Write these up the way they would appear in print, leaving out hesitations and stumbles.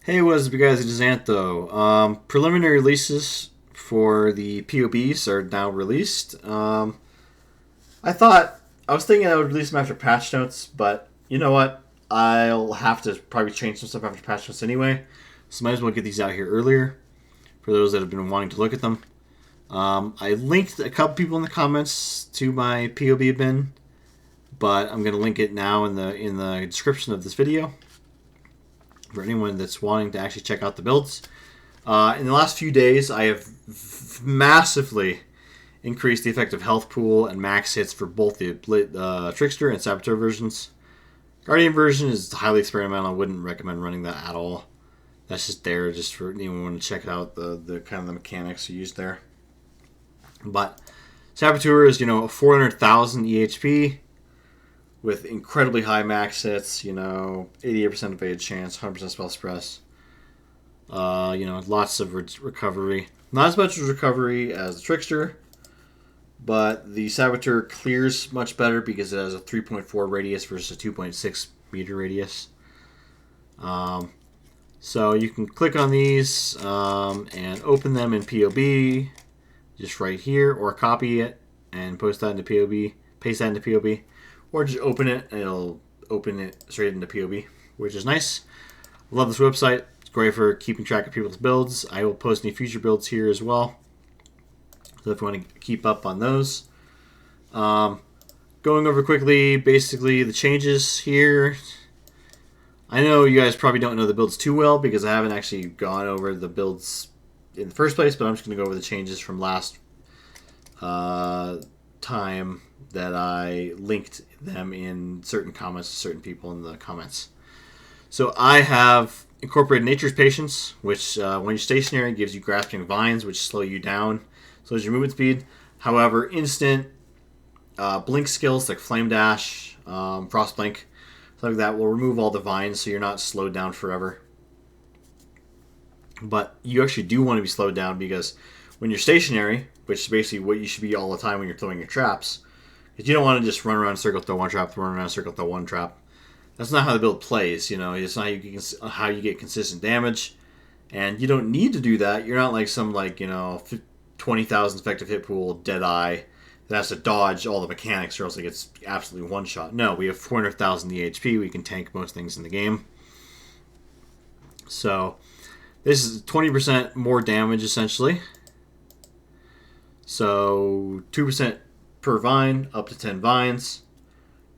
Hey, what's up, you guys? It is Antho. Preliminary releases for the PoBs are now released. I was thinking I would release them after patch notes, but you know what? I'll have to probably change some stuff after patch notes anyway, so might as well get these out here earlier for those that have been wanting to look at them. I linked a couple people in the comments to my PoB bin, but I'm going to link it now in the description of this video for anyone that's wanting to actually check out the builds. In the last few days, I have massively increased the effective health pool and max hits for both the Trickster and Saboteur versions. Guardian version is highly experimental. I wouldn't recommend running that at all. That's just there just for anyone who want to check out the kind of the mechanics used there. But Saboteur is, 400,000 eHP with incredibly high max hits, 88% evade chance, 100% spell suppress. Lots of recovery. Not as much recovery as the Trickster, but the Saboteur clears much better because it has a 3.4 radius versus a 2.6 meter radius. So you can click on these and open them in PoB, just right here, or copy it and post that into PoB, paste that into PoB, or just open it and it'll open it straight into PoB, which is nice. Love this website. It's great for keeping track of people's builds. I will post any future builds here as well, so if you want to keep up on those. Going over quickly, basically the changes here. I know you guys probably don't know the builds too well because I haven't actually gone over the builds in the first place, but I'm just going to go over the changes from last time that I linked them in certain comments to certain people in the comments. So I have incorporated Nature's Patience, which when you're stationary gives you Grasping Vines, which slow you down, slows your movement speed. However, instant blink skills like Flame Dash, Frost Blink, stuff like that will remove all the vines so you're not slowed down forever. But you actually do want to be slowed down because when you're stationary, which is basically what you should be all the time when you're throwing your traps, because you don't want to just run around in a circle, throw one trap, run around in a circle, throw one trap. That's not how the build plays. It's not how you get consistent damage, and you don't need to do that. You're not like some 20,000 effective hit pool Deadeye that has to dodge all the mechanics or else it gets absolutely one shot. No, we have 400,000 EHP. We can tank most things in the game. So this is 20% more damage essentially. So 2% per vine, up to 10 vines.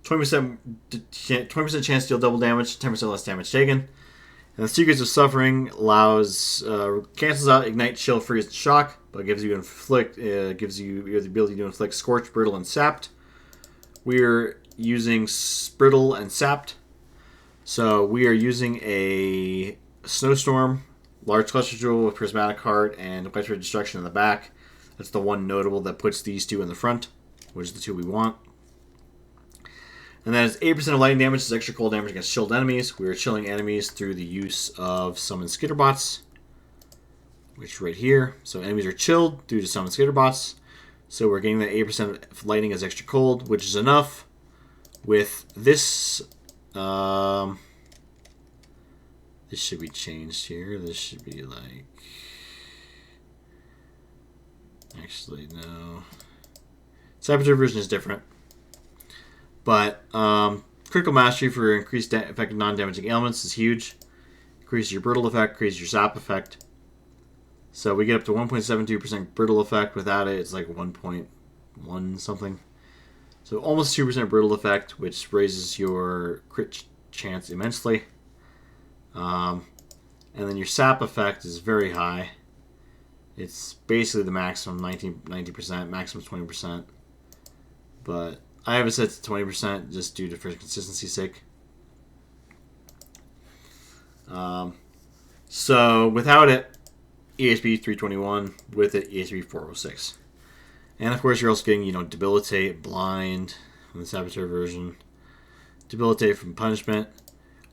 20% chance to deal double damage, 10% less damage taken. And the Secrets of Suffering cancels out Ignite, Chill, Freeze, and Shock, but gives you the ability to inflict Scorch, Brittle, and Sapped. We're using Brittle and Sapped. So we are using a Snowstorm, Large Cluster Jewel with Prismatic Heart, and Widespread Destruction in the back. That's the one notable that puts these two in the front, which is the two we want. And that is 8% of lightning damage is extra cold damage against chilled enemies. We are chilling enemies through the use of Summon Skitterbots, which is right here. So enemies are chilled due to Summon Skitterbots. So we're getting that 8% of lightning as extra cold, which is enough. With this, this should be changed here. This should be like... Actually, no. Saboteur version is different. But Critical Mastery for increased effective non-damaging ailments is huge. Increases your Brittle effect, increases your Zap effect. So we get up to 1.72% Brittle effect. Without it, it's like 1.1 something. So almost 2% Brittle effect, which raises your crit chance immensely. And then your Sap effect is very high. It's basically the maximum, 90%, maximum 20%. But I have it set to 20% just due to for consistency's sake. So without it, EHP 321. With it, EHP 406. And of course, you're also getting, Debilitate, Blind from the Saboteur version. Debilitate from Punishment.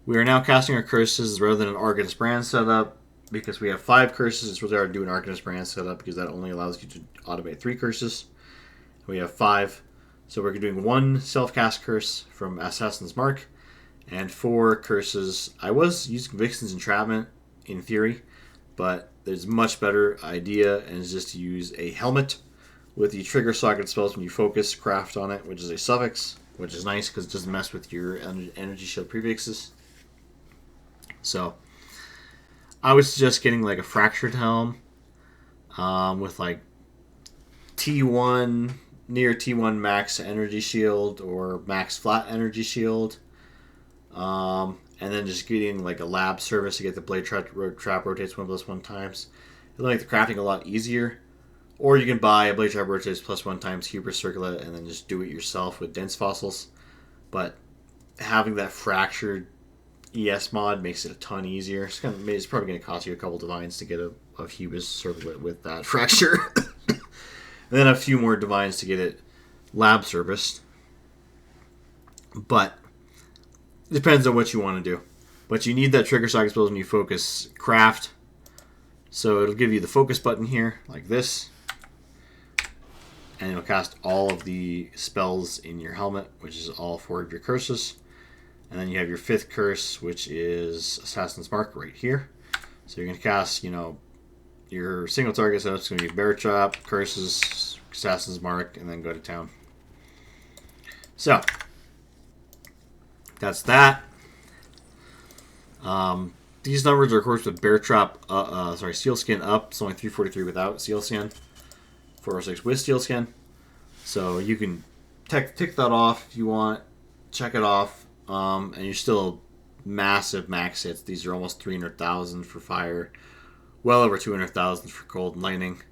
We are now casting our curses rather than an Arcanist Brand setup. Because we have 5 curses, it's really hard to do an Arcanist Brand setup because that only allows you to automate 3 curses. We have 5. So we're doing 1 self-cast curse from Assassin's Mark and 4 curses. I was using Vixen's Entrapment in theory, but there's a much better idea, and it's just to use a helmet with the trigger socket spells when you focus craft on it, which is a suffix, which is nice because it doesn't mess with your energy shield prefixes. So I would suggest getting like a fractured helm with like T1, near T1 max energy shield or max flat energy shield. And then just getting like a lab service to get the Blade Trap rotates 1+1 times. It'll make the crafting a lot easier. Or you can buy a Blade Trap rotates +1 times hubris circlet and then just do it yourself with dense fossils. But having that fractured ES mod makes it a ton easier. It's probably going to cost you a couple divines to get a hubris circlet with that fracture. And then a few more divines to get it lab serviced. But it depends on what you want to do. But you need that trigger socket spells when you focus craft. So it'll give you the focus button here, like this. And it'll cast all of the spells in your helmet, which is all 4 of your curses. And then you have your 5th curse, which is Assassin's Mark right here. So you're going to cast, your single target setup is going to be Bear Trap, Curses, Assassin's Mark, and then go to town. So that's that. These numbers are, of course, with Bear Trap, Seal Skin up. It's only 343 without Seal Skin. 406 with Steel Skin. So you can tick that off if you want. Check it off. And you're still massive max hits. These are almost 300,000 for fire. Well over 200,000 for cold and lightning.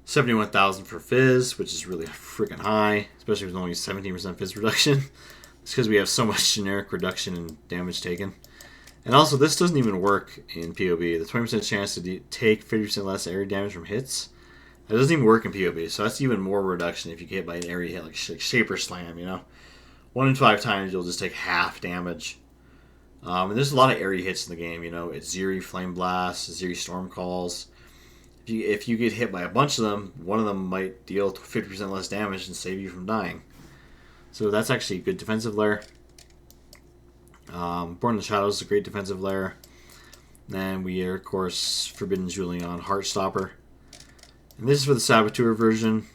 71,000 for fizz, which is really freaking high. Especially with only 17% fizz reduction. It's because we have so much generic reduction in damage taken. And also, this doesn't even work in PoB. The 20% chance to take 50% less area damage from hits. It doesn't even work in PoB, so that's even more reduction if you get hit by an area hit like Shaper Slam, 1 in 5 times you'll just take half damage. And there's a lot of area hits in the game, It's Zeri Flame Blast, Zeri Storm Calls. If you get hit by a bunch of them, one of them might deal 50% less damage and save you from dying. So that's actually a good defensive lair. Born in the Shadows is a great defensive lair. Then we are, of course, Forbidden Julian Heartstopper. And this is for the Saboteur version.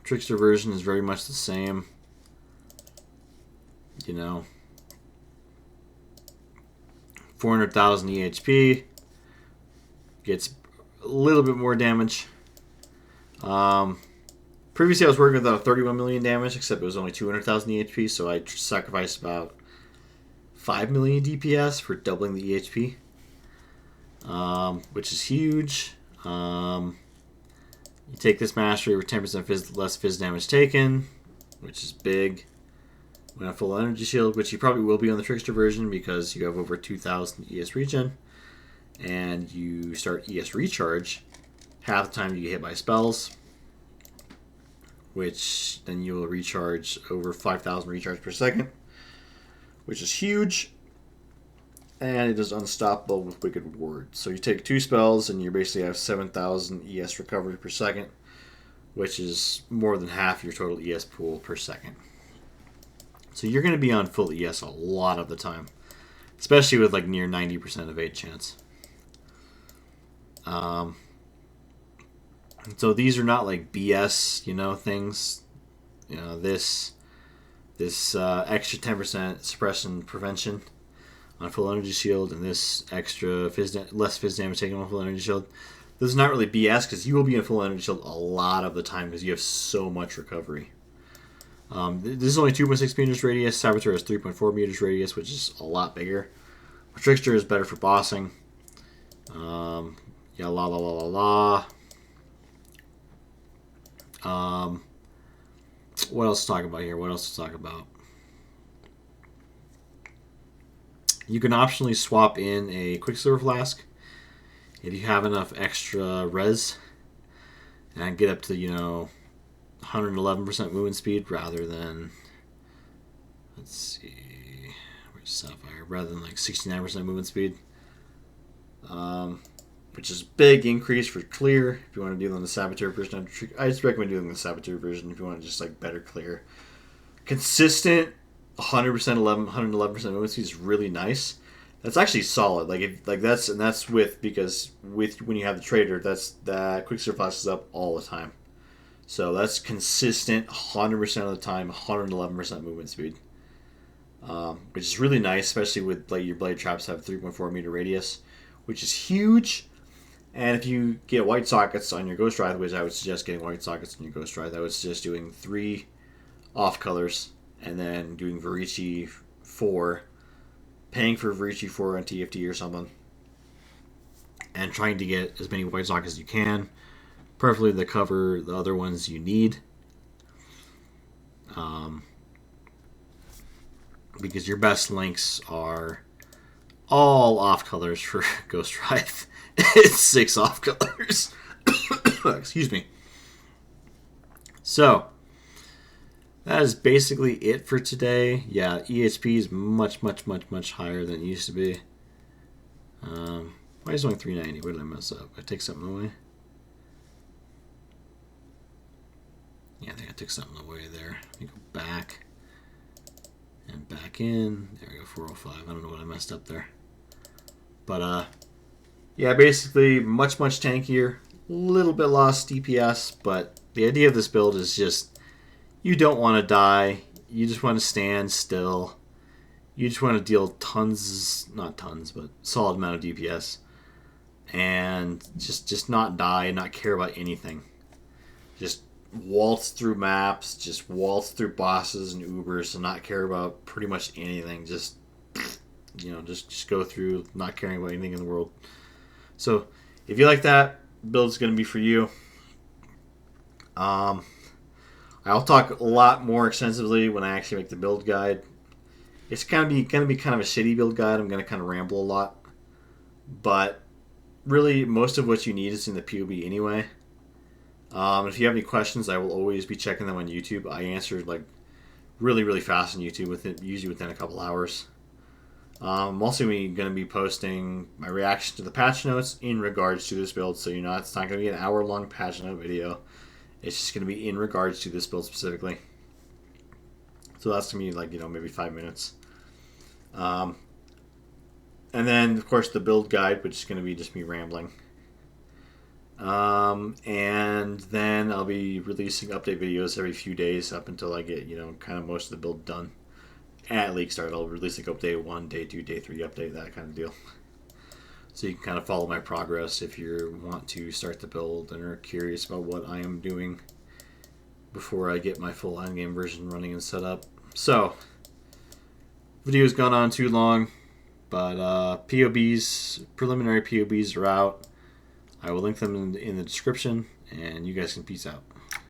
Trickster version is very much the same. 400,000 eHP. Gets a little bit more damage. Previously I was working with about 31 million damage, except it was only 200,000 eHP, so I sacrificed about 5 million DPS for doubling the eHP. Which is huge. You take this mastery with 10% less fizz damage taken, which is big. When a full energy shield, which you probably will be on the Trickster version because you have over 2,000 ES regen. And you start ES recharge half the time you get hit by spells, which then you will recharge over 5,000 recharge per second, which is huge. And it is unstoppable with Wicked Ward. So you take 2 spells and you basically have 7,000 ES recovery per second, which is more than half your total ES pool per second. So you're going to be on full ES a lot of the time, especially with like near 90% of 8 chance. So these are not like BS, things. This extra 10% suppression prevention on full energy shield, and this extra less fizz damage taken on full energy shield. This is not really BS because you will be in full energy shield a lot of the time because you have so much recovery. This is only 2.6 meters radius. Saboteur has 3.4 meters radius, which is a lot bigger. Trickster is better for bossing. What else to talk about here? You can optionally swap in a Quicksilver Flask if you have enough extra res and get up to 111% movement speed rather than, let's see, where's Sapphire, rather than like 69% movement speed, which is a big increase for clear if you want to do it on the Saboteur version. I just recommend doing the Saboteur version if you want to just like better clear. Consistent 111% movement speed is really nice. That's actually solid. That's because when you have the trader, that Quicksilver flashes up all the time. So that's consistent 100% of the time, 111% movement speed. Which is really nice, especially with like your blade traps have 3.4 meter radius, which is huge. And if you get white sockets on your Ghost Ride, which I would suggest getting white sockets on your Ghost Ride, I would suggest doing 3 off colors and then doing Varici 4, paying for Varici 4 on TFT or something, and trying to get as many white sockets as you can, preferably to cover the other ones you need. Because your best links are all off colors for Ghost Ride. It's 6 off colors. Excuse me. So, that is basically it for today. Yeah, eHP is much, much, much, much higher than it used to be. Why is it only 390? Where did I mess up? I take something away? Yeah, I think I took something away there. Let me go back. And back in. There we go, 405. I don't know what I messed up there. But, yeah, basically much, much tankier. A little bit lost DPS, but the idea of this build is just you don't want to die. You just want to stand still. You just want to deal not tons, but solid amount of DPS. And just not die, not care about anything. Just waltz through maps, just waltz through bosses and Ubers, and not care about pretty much anything. Just go through, not caring about anything in the world. So, if you like that, build's going to be for you. I'll talk a lot more extensively when I actually make the build guide. It's going to be kind of a shitty build guide. I'm going to kind of ramble a lot, but really most of what you need is in the PoB anyway. If you have any questions, I will always be checking them on YouTube. I answer like really, really fast on YouTube, usually within a couple hours. I'm also going to be posting my reaction to the patch notes in regards to this build, so it's not going to be an hour-long patch note video. It's just going to be in regards to this build specifically. So that's going to be like, maybe 5 minutes. And then, of course, the build guide, which is going to be just me rambling. And then I'll be releasing update videos every few days up until I get, kind of most of the build done. At leak start, I'll release like day 1, day 2, day 3 update, that kind of deal. So you can kind of follow my progress if you want to start the build and are curious about what I am doing before I get my full endgame version running and set up. So, video's gone on too long, but PoBs, preliminary PoBs are out. I will link them in the description, and you guys can peace out.